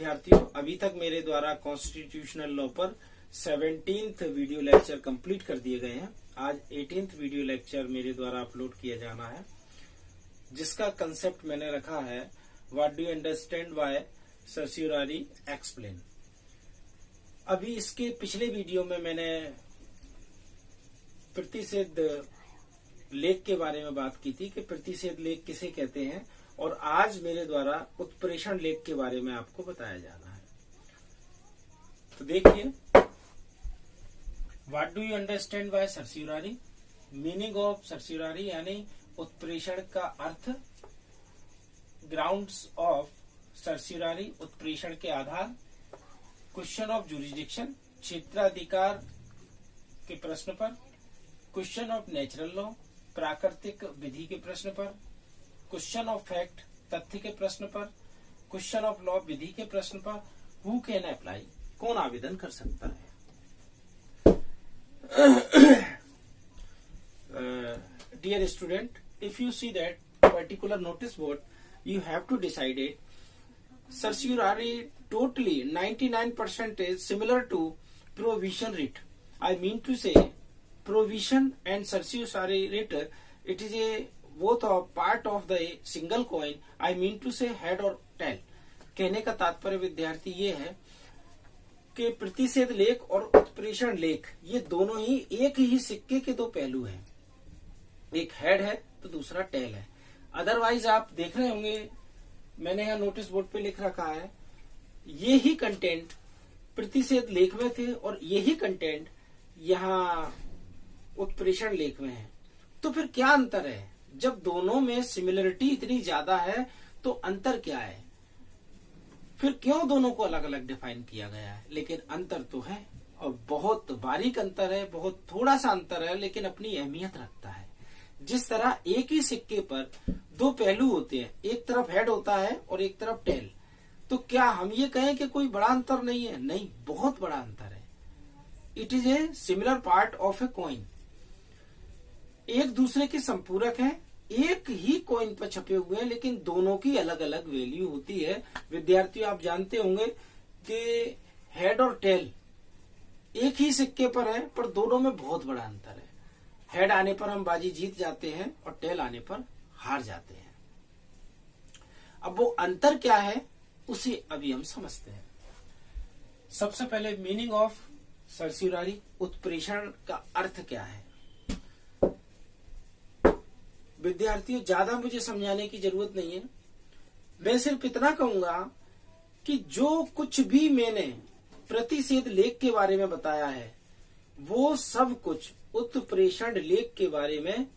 विद्यार्थियों, अभी तक मेरे द्वारा कॉन्स्टिट्यूशनल लॉ पर 17th वीडियो लेक्चर कंप्लीट कर दिए गए हैं। आज 18th वीडियो लेक्चर मेरे द्वारा अपलोड किया जाना है, जिसका कंसेप्ट मैंने रखा है what do you understand by certiorari explain. अभी इसके पिछले वीडियो में मैंने प्रतिषेध लेख के बारे में बात की थी कि प्रतिषेध लेख किसे कहते हैं, और आज मेरे द्वारा उत्प्रेषण लेख के बारे में आपको बताया जाना है। तो देखिए, what do you understand by certiorari. Meaning of certiorari यानी उत्प्रेषण का अर्थ, ग्राउंड्स ऑफ सर्स्यूरारी उत्प्रेषण के आधार, क्वेश्चन ऑफ जुरिडिक्शन क्षेत्राधिकार के प्रश्न पर, क्वेश्चन ऑफ नेचुरल लॉ प्राकृतिक विधि के प्रश्न पर, क्वेश्चन ऑफ फैक्ट तथ्य के प्रश्न पर, क्वेश्चन ऑफ लॉ विधि के प्रश्न पर, हु कैन अप्लाई कौन आवेदन कर सकता है। Dear student, if you see that particular notice board, you have to decide it certiorari totally 99% is similar to provision writ. I mean to say provision and certiorari writ, it is a both a part of the single coin. I mean to say head or tail. कहने का तात्पर्य विद्यार्थी ये है कि प्रतिषेध लेख और उत्प्रेषण लेख ये दोनों ही एक ही सिक्के के दो पहलू हैं। एक हेड है तो दूसरा टेल है। अदरवाइज आप देख रहे होंगे, मैंने यहाँ नोटिस बोर्ड पे लिख रखा है, ये ही कंटेंट प्रतिषेध लेख में थे और यही कंटेंट यहाँ उत्प्रेषण लेख में है। तो फिर क्या अंतर है? जब दोनों में सिमिलरिटी इतनी ज्यादा है तो अंतर क्या है? फिर क्यों दोनों को अलग अलग डिफाइन किया गया है? लेकिन अंतर तो है, और बहुत बारीक अंतर है, बहुत थोड़ा सा अंतर है, लेकिन अपनी अहमियत रखता है। जिस तरह एक ही सिक्के पर दो पहलू होते हैं, एक तरफ हेड होता है और एक तरफ टेल, तो क्या हम ये कहें कि कोई बड़ा अंतर नहीं है? नहीं, बहुत बड़ा अंतर है। It is a similar part of a coin. एक दूसरे के संपूरक हैं, एक ही कॉइन पर छपे हुए हैं, लेकिन दोनों की अलग अलग वैल्यू होती है। विद्यार्थियों, आप जानते होंगे कि हेड और टेल एक ही सिक्के पर है, पर दोनों में बहुत बड़ा अंतर है। हेड आने पर हम बाजी जीत जाते हैं और टेल आने पर हार जाते हैं। अब वो अंतर क्या है उसे अभी हम समझते हैं। सबसे पहले मीनिंग ऑफ सर्स्यूरारी, उत्प्रेषण का अर्थ क्या है। विद्यार्थियों, ज्यादा मुझे समझाने की जरूरत नहीं है, मैं सिर्फ इतना कहूंगा कि जो कुछ भी मैंने प्रतिषेध लेख के बारे में बताया है वो सब कुछ उत्प्रेषण लेख के बारे में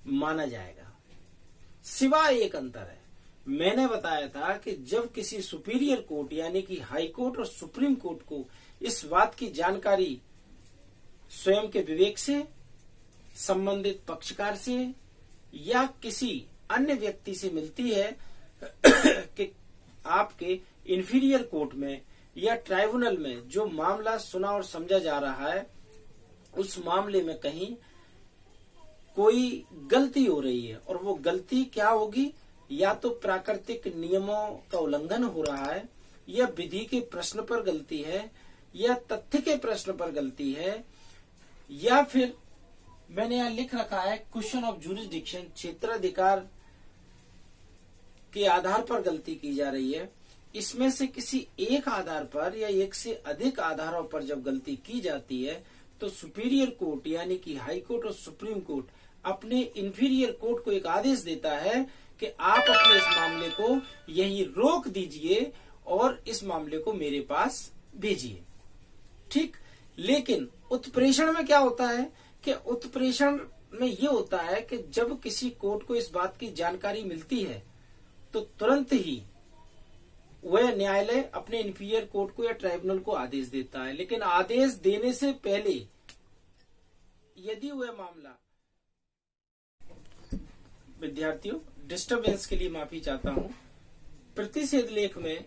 माना जाएगा। सिवाय एक अंतर है, मैंने बताया था कि जब किसी सुपीरियर कोर्ट यानी कि हाई कोर्ट और सुप्रीम कोर्ट को इस बात की जानकारी स्वयं के विवेक से, संबंधित पक्षकार से या किसी अन्य व्यक्ति से मिलती है कि आपके इंफीरियर कोर्ट में या ट्राइब्यूनल में जो मामला सुना और समझा जा रहा है उस मामले में कहीं कोई गलती हो रही है, और वो गलती क्या होगी? या तो प्राकृतिक नियमों का उल्लंघन हो रहा है, या विधि के प्रश्न पर गलती है, या तथ्य के प्रश्न पर गलती है, या फिर मैंने यहाँ लिख रखा है क्वेश्चन ऑफ जुरिडिक्शन क्षेत्राधिकार के आधार पर गलती की जा रही है। इसमें से किसी एक आधार पर या एक से अधिक आधारों पर जब गलती की जाती है तो सुपीरियर कोर्ट यानी कि हाई कोर्ट और सुप्रीम कोर्ट अपने इंफीरियर कोर्ट को एक आदेश देता है कि आप अपने इस मामले को यहीं रोक दीजिए और इस मामले को मेरे पास भेजिए। ठीक, लेकिन उत्प्रेषण में क्या होता है कि उत्प्रेषण में ये होता है कि जब किसी कोर्ट को इस बात की जानकारी मिलती है तो तुरंत ही वह न्यायालय अपने इंफीरियर कोर्ट को या ट्राइब्यूनल को आदेश देता है। लेकिन आदेश देने से पहले यदि वह मामला, विद्यार्थियों डिस्टरबेंस के लिए माफी चाहता हूं, प्रतिषेध लेख में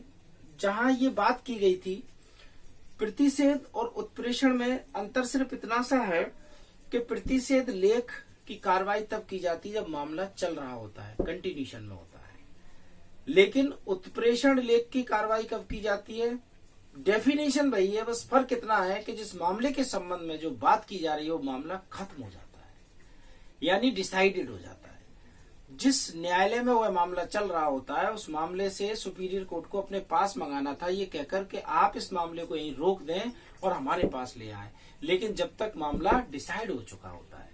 जहां ये बात की गई थी, प्रतिषेध और उत्प्रेषण में अंतर सिर्फ इतना सा है कि प्रतिषेध लेख की कार्रवाई तब की जाती है जब मामला चल रहा होता है, कंटिन्यूशन में होता है। लेकिन उत्प्रेषण लेख की कार्रवाई कब की जाती है? डेफिनेशन वही है, बस फर्क इतना है कि जिस मामले के संबंध में जो बात की जा रही है वो मामला खत्म हो जाता है, यानी डिसाइडेड हो जाता है। जिस न्यायालय में वह मामला चल रहा होता है उस मामले से सुपीरियर कोर्ट को अपने पास मंगाना था, ये कहकर कि आप इस मामले को यहीं रोक दें और हमारे पास ले आए। लेकिन जब तक मामला डिसाइड हो चुका होता है,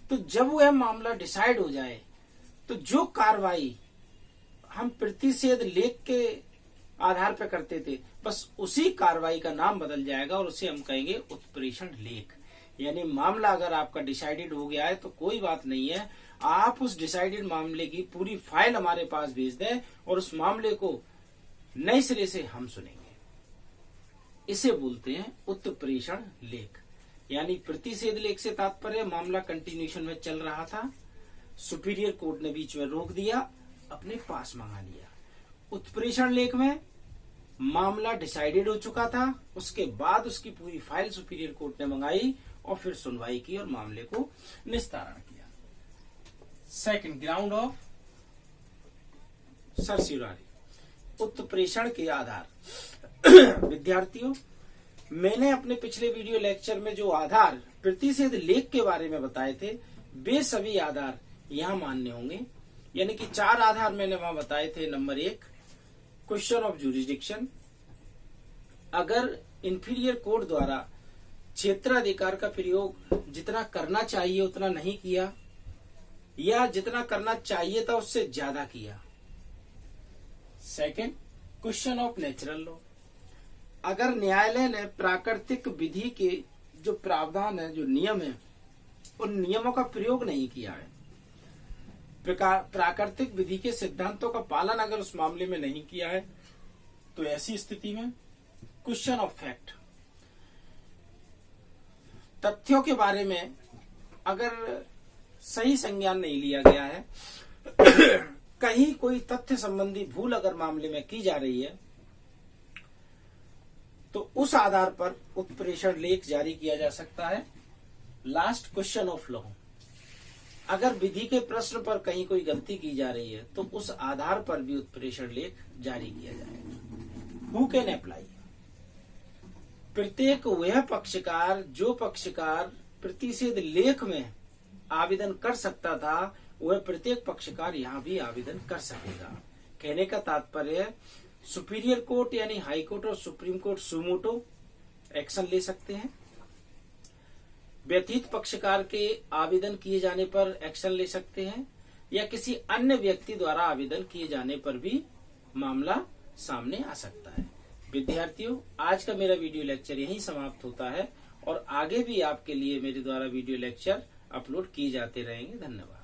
तो जब वह मामला डिसाइड हो जाए तो जो कार्रवाई हम प्रतिषेध लेख के आधार पर करते थे, बस उसी कार्रवाई का नाम बदल जाएगा और उसे हम कहेंगे उत्प्रेषण लेख। यानी मामला अगर आपका डिसाइडेड हो गया है तो कोई बात नहीं है, आप उस डिसाइडेड मामले की पूरी फाइल हमारे पास भेज दें और उस मामले को नए सिरे से हम सुनेंगे। इसे बोलते हैं उत्प्रेषण लेख। यानी प्रतिषेध लेख से तात्पर्य मामला कंटिन्यूएशन में चल रहा था, सुपीरियर कोर्ट ने बीच में रोक दिया, अपने पास मंगा लिया। उत्प्रेषण लेख में मामला डिसाइडेड हो चुका था, उसके बाद उसकी पूरी फाइल सुपीरियर कोर्ट ने मंगाई और फिर सुनवाई की और मामले को निस्तारण किया। सेकंड, ग्राउंड ऑफ सर्सियोरारी, उत्प्रेषण के आधार। विद्यार्थियों, मैंने अपने पिछले वीडियो लेक्चर में जो आधार प्रतिषेध लेख के बारे में बताए थे, वे सभी आधार यहाँ मान्य होंगे। यानी कि 4 आधार मैंने वहां बताए थे। Number 1, question of jurisdiction. अगर इंफीरियर कोर्ट द्वारा क्षेत्राधिकार का प्रयोग जितना करना चाहिए उतना नहीं किया, या जितना करना चाहिए था उससे ज्यादा किया। Second, question of natural law. अगर न्यायालय ने प्राकृतिक विधि के जो प्रावधान है, जो नियम है, उन नियमों का प्रयोग नहीं किया है, प्राकृतिक विधि के सिद्धांतों का पालन अगर उस मामले में नहीं किया है, तो ऐसी स्थिति में क्वेश्चन ऑफ फैक्ट, तथ्यों के बारे में अगर सही संज्ञान नहीं लिया गया है, कहीं कोई तथ्य संबंधी भूल अगर मामले में की जा रही है, तो उस आधार पर उत्प्रेषण लेख जारी किया जा सकता है। Last, question of law. अगर विधि के प्रश्न पर कहीं कोई गलती की जा रही है तो उस आधार पर भी उत्प्रेषण लेख जारी किया जाएगा। Who can apply? प्रत्येक वह पक्षकार जो पक्षकार प्रतिषेध लेख में आवेदन कर सकता था, वह प्रत्येक पक्षकार यहाँ भी आवेदन कर सकेगा। कहने का तात्पर्य है, सुपीरियर कोर्ट यानी हाई कोर्ट और सुप्रीम कोर्ट सुमोटो एक्शन ले सकते हैं। व्यतीत पक्षकार के आवेदन किए जाने पर एक्शन ले सकते हैं, या किसी अन्य व्यक्ति द्वारा आवेदन किए जाने पर भी मामला सामने आ सकता है। विद्यार्थियों, आज का मेरा वीडियो लेक्चर यहीं समाप्त होता है और आगे भी आपके लिए मेरे द्वारा वीडियो लेक्चर अपलोड किए जाते रहेंगे। धन्यवाद।